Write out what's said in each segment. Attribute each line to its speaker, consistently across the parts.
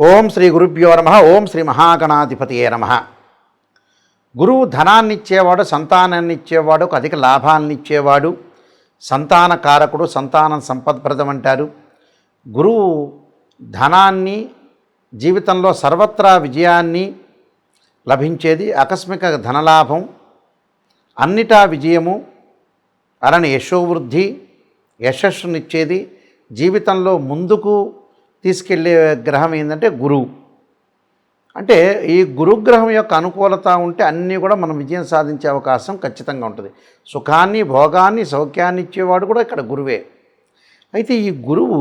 Speaker 1: ఓం శ్రీ గురుభ్యో నమః. ఓం శ్రీ మహాగణాధిపతియే నమః. గురువు ధనాన్ని ఇచ్చేవాడు, సంతానాన్ని ఇచ్చేవాడు, అధిక లాభాలను ఇచ్చేవాడు, సంతాన కారకుడు, సంతానం సంపద్ప్రదం అంటారు. గురువు ధనాన్ని, జీవితంలో సర్వత్రా విజయాన్ని లభించేది, ఆకస్మిక ధనలాభం, అన్నిటా విజయము, అలానే యశోవృద్ధి, యశస్సునిచ్చేది, జీవితంలో ముందుకు తీసుకెళ్ళే గ్రహం ఏంటంటే గురువు. అంటే ఈ గురుగ్రహం యొక్క అనుకూలత ఉంటే అన్నీ కూడా మనం విజయం సాధించే అవకాశం ఖచ్చితంగా ఉంటుంది. సుఖాన్ని, భోగాన్ని, సౌఖ్యాన్ని ఇచ్చేవాడు కూడా ఇక్కడ గురువే. అయితే ఈ గురువు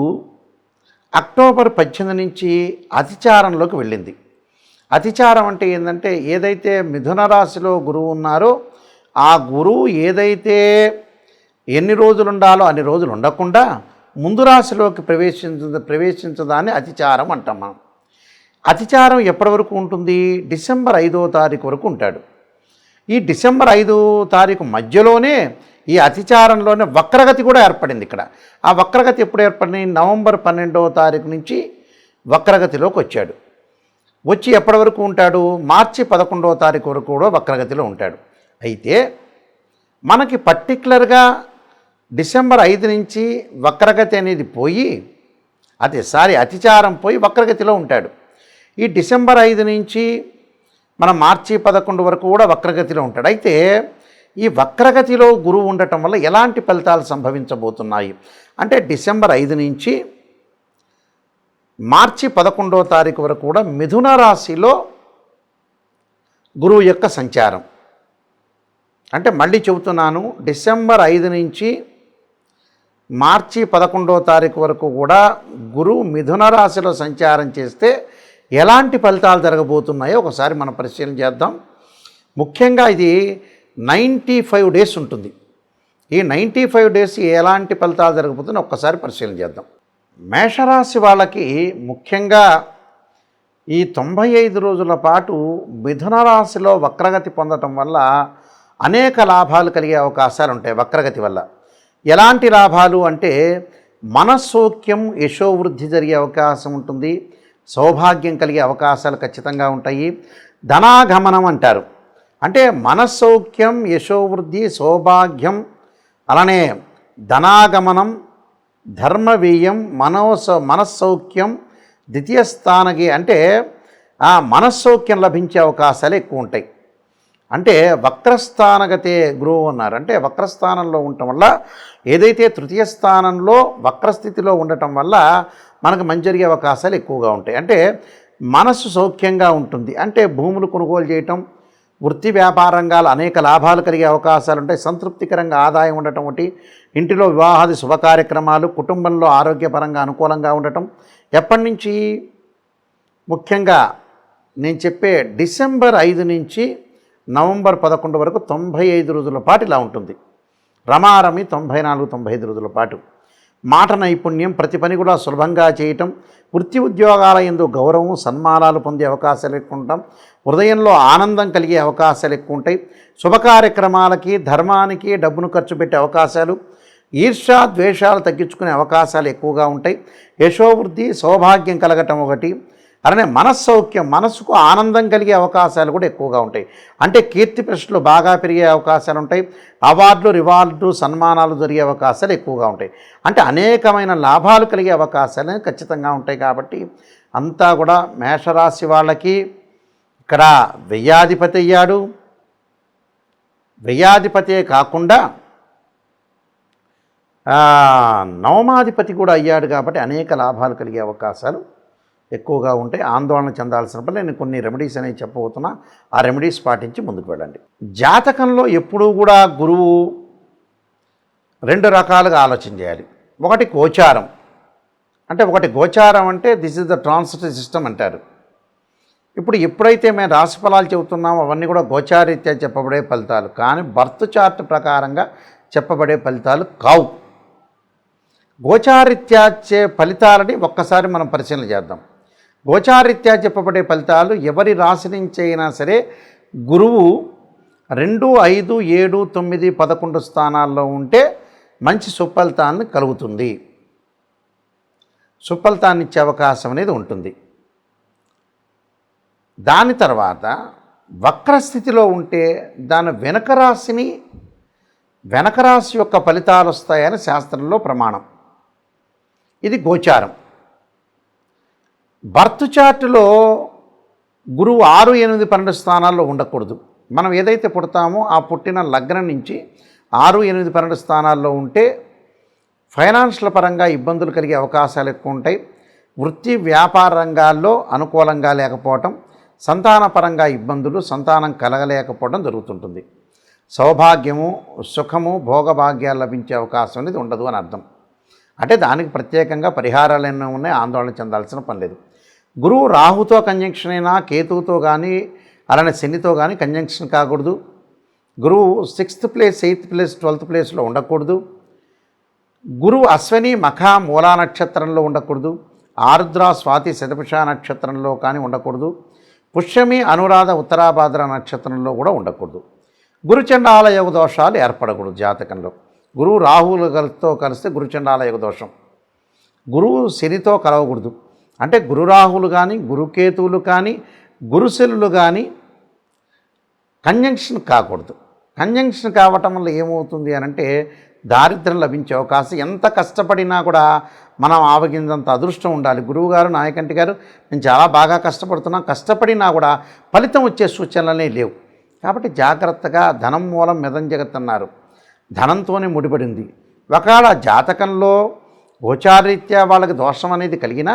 Speaker 1: అక్టోబర్ 18 నుంచి అతిచారంలోకి వెళ్ళింది. అతిచారం అంటే ఏంటంటే, ఏదైతే మిథున రాశిలో గురువు ఉన్నారో ఆ గురువు ఏదైతే ఎన్ని రోజులు ఉండాలో అన్ని రోజులు ఉండకుండా ముందు రాశిలోకి ప్రవేశించదాన్ని అతిచారం అంటాం మనం. అతిచారం ఎప్పటి వరకు ఉంటుంది? డిసెంబర్ 5వ తారీఖు వరకు ఉంటాడు. ఈ డిసెంబర్ 5వ తారీఖు మధ్యలోనే ఈ అతిచారంలోనే వక్రగతి కూడా ఏర్పడింది. ఇక్కడ ఆ వక్రగతి ఎప్పుడు ఏర్పడింది? నవంబర్ 12వ తారీఖు నుంచి వక్రగతిలోకి వచ్చాడు. వచ్చి ఎప్పటి వరకు ఉంటాడు? మార్చి 11వ తారీఖు వరకు కూడా వక్రగతిలో ఉంటాడు. అయితే మనకి పర్టికులర్గా డిసెంబర్ 5 నుంచి వక్రగతి అనేది పోయి అతిచారం పోయి వక్రగతిలో ఉంటాడు. ఈ డిసెంబర్ 5 నుంచి మన మార్చి 11 వరకు కూడా వక్రగతిలో ఉంటాడు. అయితే ఈ వక్రగతిలో గురువు ఉండటం వల్ల ఎలాంటి ఫలితాలు సంభవించబోతున్నాయి అంటే, డిసెంబర్ 5 నుంచి మార్చి 11వ తారీఖు వరకు కూడా మిథున రాశిలో గురువు యొక్క సంచారం. అంటే మళ్ళీ చెబుతున్నాను, డిసెంబర్ 5 నుంచి మార్చి 11వ తారీఖు వరకు కూడా గురువు మిథున రాశిలో సంచారం చేస్తే ఎలాంటి ఫలితాలు జరగబోతున్నాయో ఒకసారి మనం పరిశీలన చేద్దాం. ముఖ్యంగా ఇది 95 డేస్ ఉంటుంది. ఈ 95 డేస్ ఎలాంటి ఫలితాలు జరగబోతున్నాయో ఒక్కసారి పరిశీలన చేద్దాం. మేషరాశి వాళ్ళకి ముఖ్యంగా ఈ 95 రోజుల పాటు మిథున రాశిలో వక్రగతి పొందటం వల్ల అనేక లాభాలు కలిగే అవకాశాలు ఉంటాయి. వక్రగతి వల్ల ఎలాంటి లాభాలు అంటే, మనస్సౌఖ్యం, యశోవృద్ధి జరిగే అవకాశం ఉంటుంది, సౌభాగ్యం కలిగే అవకాశాలు ఖచ్చితంగా ఉంటాయి. ధనాగమనం అంటారు. అంటే మనస్సౌఖ్యం, యశోవృద్ధి, సౌభాగ్యం, అలానే ధనాగమనం, ధర్మవ్యయం, మనస్సౌఖ్యం, ద్వితీయ స్థానకి అంటే ఆ మనస్సౌఖ్యం లభించే అవకాశాలు ఎక్కువ ఉంటాయి. అంటే వక్రస్థానగతే గురువు ఉన్నారు. అంటే వక్రస్థానంలో ఉండటం వల్ల, ఏదైతే తృతీయ స్థానంలో వక్రస్థితిలో ఉండటం వల్ల మనకు మంచి జరిగే అవకాశాలు ఎక్కువగా ఉంటాయి. అంటే మనస్సు సౌఖ్యంగా ఉంటుంది. అంటే భూములు కొనుగోలు చేయటం, వృత్తి వ్యాపార రంగాలు అనేక లాభాలు కలిగే అవకాశాలు ఉంటాయి. సంతృప్తికరంగా ఆదాయం ఉండటం ఒకటి, ఇంటిలో వివాహాది శుభ కార్యక్రమాలు, కుటుంబంలో ఆరోగ్యపరంగా అనుకూలంగా ఉండటం. ఎప్పటి నుంచి? ముఖ్యంగా నేను చెప్పే డిసెంబర్ 5 నుంచి నవంబర్ 11 వరకు 95 రోజుల పాటు ఇలా ఉంటుంది. రమారమి 94-95 రోజుల పాటు. మాట నైపుణ్యం, ప్రతి పని కూడా సులభంగా చేయటం, వృత్తి ఉద్యోగాల యందు గౌరవం, సన్మానాలు పొందే అవకాశాలు ఎక్కువ ఉంటాం. హృదయంలో ఆనందం కలిగే అవకాశాలు ఎక్కువ ఉంటాయి. శుభకార్యక్రమాలకి, ధర్మానికి డబ్బును ఖర్చు పెట్టే అవకాశాలు, ఈర్ష్య ద్వేషాలు తగ్గించుకునే అవకాశాలు ఎక్కువగా ఉంటాయి. యశోవృద్ధి, సౌభాగ్యం కలగటం ఒకటి, అలానే మనస్సౌఖ్యం, మనసుకు ఆనందం కలిగే అవకాశాలు కూడా ఎక్కువగా ఉంటాయి. అంటే కీర్తి ప్రశ్నలు బాగా పెరిగే అవకాశాలు ఉంటాయి. అవార్డులు, రివార్డులు, సన్మానాలు జరిగే అవకాశాలు ఎక్కువగా ఉంటాయి. అంటే అనేకమైన లాభాలు కలిగే అవకాశాలు ఖచ్చితంగా ఉంటాయి. కాబట్టి అంతా కూడా మేషరాశి వాళ్ళకి ఇక్కడ వ్యయాధిపతి అయ్యాడు. వ్యయాధిపతే కాకుండా నవమాధిపతి కూడా అయ్యాడు. కాబట్టి అనేక లాభాలు కలిగే అవకాశాలు ఎక్కువగా ఉంటాయి. ఆందోళన చెందాల్సినప్పుడు నేను కొన్ని రెమెడీస్ అనేవి చెప్పబోతున్నా. ఆ రెమెడీస్ పాటించి ముందుకు వెళ్ళండి. జాతకంలో ఎప్పుడూ కూడా గురువు 2 రకాలుగా ఆలోచన చేయాలి. ఒకటి గోచారం. అంటే గోచారం అంటే this is the transit system అంటారు. ఇప్పుడు ఎప్పుడైతే మేము రాశిఫలాలు చెబుతున్నామో అవన్నీ కూడా గోచారీత్యా చెప్పబడే ఫలితాలు, కానీ బర్త్ చార్ట్ ప్రకారంగా చెప్పబడే ఫలితాలు కావు. గోచారీత్యా ఫలితాలని ఒక్కసారి మనం పరిశీలన చేద్దాం. గోచారీత్యా చెప్పబడే ఫలితాలు ఎవరి రాశి నుంచి అయినా సరే గురువు 2, 5, 7, 9, 11 స్థానాల్లో ఉంటే మంచి సుఫలితాన్ని కలుగుతుంది, సుఫలితాన్ని ఇచ్చే అవకాశం అనేది ఉంటుంది. దాని తర్వాత వక్రస్థితిలో ఉంటే దాని వెనక రాశి యొక్క ఫలితాలు వస్తాయని శాస్త్రంలో ప్రమాణం. ఇది గోచారం. బర్త్ చార్టులో గురువు 6, 8, 12 స్థానాల్లో ఉండకూడదు. మనం ఏదైతే పుడతామో ఆ పుట్టిన లగ్నం నుంచి 6, 8, 12 స్థానాల్లో ఉంటే ఫైనాన్షియల్ పరంగా ఇబ్బందులు కలిగే అవకాశాలు ఎక్కువ ఉంటాయి. వృత్తి వ్యాపార రంగాల్లో అనుకూలంగా లేకపోవటం, సంతానపరంగా ఇబ్బందులు, సంతానం కలగలేకపోవడం జరుగుతుంటుంది. సౌభాగ్యము, సుఖము, భోగభాగ్యాలు లభించే అవకాశం అనేది ఉండదు అని అర్థం. అంటే దానికి ప్రత్యేకంగా పరిహారాలు ఎన్నో ఉన్నాయి, ఆందోళన చెందాల్సిన పని లేదు. గురువు రాహుతో కంజంక్షన్ అయినా, కేతువుతో కానీ, అలానే శనితో కానీ కంజంక్షన్ కాకూడదు. గురువు 6th place, 8th place, 12th ప్లేస్లో ఉండకూడదు. గురువు అశ్వని, మఖ, మూలా నక్షత్రంలో ఉండకూడదు. ఆరుద్ర, స్వాతి, శతభిష నక్షత్రంలో కానీ ఉండకూడదు. పుష్యమి, అనురాధ, ఉత్తరాభాద్ర నక్షత్రంలో కూడా ఉండకూడదు. గురుచండాల యోగ దోషాలు ఏర్పడకూడదు జాతకంలో. గురువు రాహువులతో కలిస్తే గురుచండాల యోగ దోషం. గురువు శనితో కలవకూడదు. అంటే గురు రాహువులు కానీ, గురుకేతువులు కానీ, గురుశనులు కానీ కంజంక్షన్ కాకూడదు. కంజంక్షన్ కావటం వల్ల ఏమవుతుంది అని అంటే దారిద్ర్యం లభించే అవకాశం. ఎంత కష్టపడినా కూడా మనం ఆవగిందంత అదృష్టం ఉండాలి. గురువుగారు, నాయకంటి గారు, నేను చాలా బాగా కష్టపడుతున్నాను, కష్టపడినా కూడా ఫలితం వచ్చే సూచనలనే లేవు. కాబట్టి జాగ్రత్తగా ధనం మూలం మిదం జగత్ అన్నారు. ధనంతోనే ముడిపడింది. ఒకవేళ జాతకంలో గోచారీత్యా వాళ్ళకి దోషం అనేది కలిగినా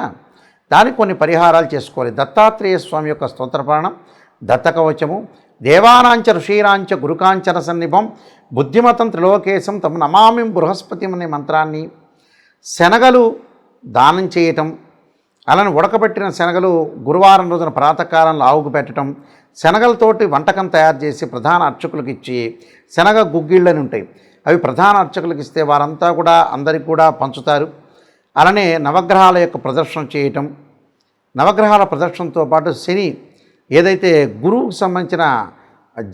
Speaker 1: దానికి కొన్ని పరిహారాలు చేసుకోవాలి. దత్తాత్రేయ స్వామి యొక్క స్తోత్రపారణం, దత్తకవచము, దేవానాంచ ఋషీరాంచ గురుకాంచన సన్నిభం, బుద్ధిమతం త్రిలోకేశం తమ నమామి బృహస్పతి అనే మంత్రాన్ని, శనగలు దానం చేయటం, అలానే ఉడకబెట్టిన శనగలు గురువారం రోజున ప్రాతకాలంలో ఆవుకు పెట్టడం, శనగలతోటి వంటకం తయారు చేసి ప్రధాన అర్చకులకు ఇచ్చి, శనగ గుగ్గిళ్ళని ఉంటాయి అవి ప్రధాన అర్చకులకు ఇస్తే వారంతా కూడా అందరికి కూడా పంచుతారు. అలానే నవగ్రహాల యొక్క ప్రదర్శన చేయటం, నవగ్రహాల ప్రదర్శనతో పాటు శని ఏదైతే గురువుకు సంబంధించిన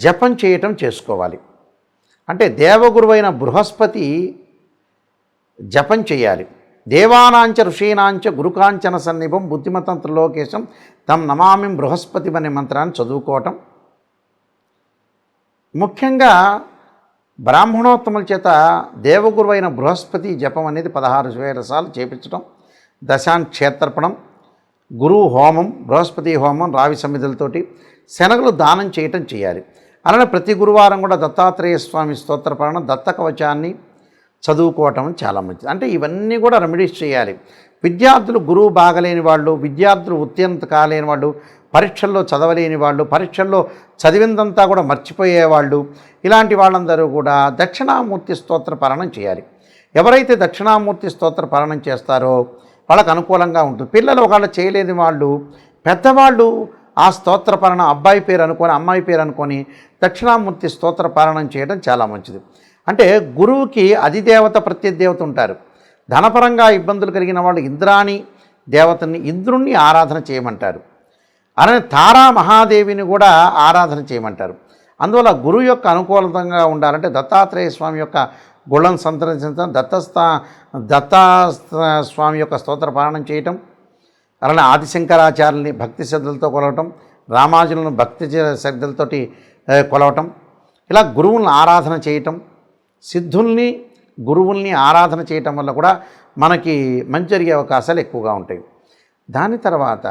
Speaker 1: జపం చేయటం చేసుకోవాలి. అంటే దేవగురువైన బృహస్పతి జపం చేయాలి. దేవానాంచ ఋషీనాంచ గురుకాంచన సన్నిభం బుద్ధిమతం త్రిలోకేశం తం నమామి బృహస్పతి అనే మంత్రాన్ని చదువుకోవటం. ముఖ్యంగా బ్రాహ్మణోత్తముల చేత దేవగురువైన బృహస్పతి జపం అనేది 16,000 సార్లు చేపించడం. దశాంక్షేత్రపణం, గురువు హోమం, బృహస్పతి హోమం, రావి సమిధులతోటి శనగలు దానం చేయటం చేయాలి. అలానే ప్రతి గురువారం కూడా దత్తాత్రేయ స్వామి స్తోత్రపారణం, దత్త కవచాన్ని చదువుకోవటం చాలా మంచిది. అంటే ఇవన్నీ కూడా రెమెడీస్ చేయాలి. విద్యార్థులు గురువు బాగలేని వాళ్ళు, విద్యార్థులు ఉత్తీర్ణత కాలేని వాళ్ళు, పరీక్షల్లో చదవలేని వాళ్ళు, పరీక్షల్లో చదివిందంతా కూడా మర్చిపోయేవాళ్ళు, ఇలాంటి వాళ్ళందరూ కూడా దక్షిణామూర్తి స్తోత్ర పారణం చేయాలి. ఎవరైతే దక్షిణామూర్తి స్తోత్ర పారణం చేస్తారో వాళ్ళకు అనుకూలంగా ఉంటుంది. పిల్లలు ఒకవేళ చేయలేని వాళ్ళు, పెద్దవాళ్ళు ఆ స్తోత్ర పారణం అబ్బాయి పేరు అనుకొని, అమ్మాయి పేరు అనుకొని దక్షిణామూర్తి స్తోత్ర పారణం చేయడం చాలా మంచిది. అంటే గురువుకి అధిదేవత ప్రత్యదేవత ఉంటారు. ధనపరంగా ఇబ్బందులు కలిగిన వాళ్ళు ఇంద్రాణి దేవతని, ఇంద్రుణ్ణి ఆరాధన చేయమంటారు. అలానే తారా మహాదేవిని కూడా ఆరాధన చేయమంటారు. అందువల్ల గురువు యొక్క అనుకూలంగా ఉండాలంటే దత్తాత్రేయ స్వామి యొక్క గుళ్ళను సంతరించడం, దత్తా స్వామి యొక్క స్తోత్ర పారణం చేయటం, అలానే ఆదిశంకరాచార్యుల్ని భక్తి శ్రద్ధలతో కొలవటం, రామానుజులను భక్తి శ్రద్ధలతోటి కొలవటం, ఇలా గురువులను ఆరాధన చేయటం, సిద్ధుల్ని గురువుల్ని ఆరాధన చేయటం వల్ల కూడా మనకి మంచి జరిగే అవకాశాలు ఎక్కువగా ఉంటాయి. దాని తర్వాత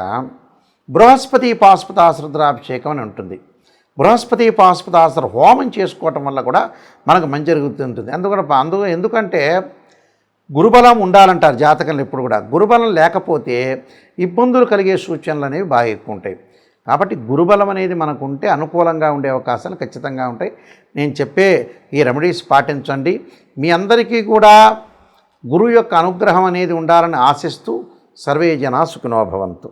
Speaker 1: బృహస్పతి పాశుపతాశ్రుద్రాభిషేకం అని ఉంటుంది. బృహస్పతి పాశుపతాశ్ర హోమం చేసుకోవటం వల్ల కూడా మనకు మంచి జరుగుతుంటుంది. ఎందుకంటే గురుబలం ఉండాలంటారు జాతకంలో ఎప్పుడు కూడా. గురుబలం లేకపోతే ఇబ్బందులు కలిగే సూచనలు అనేవి బాగా ఎక్కువ ఉంటాయి. కాబట్టి గురుబలం అనేది మనకు ఉంటే అనుకూలంగా ఉండే అవకాశాలు ఖచ్చితంగా ఉంటాయి. నేను చెప్పే ఈ రెమెడీస్ పాటించండి. మీ అందరికీ కూడా గురువు యొక్క అనుగ్రహం అనేది ఉండాలని ఆశిస్తూ సర్వే జనా సుఖినో భవంతు.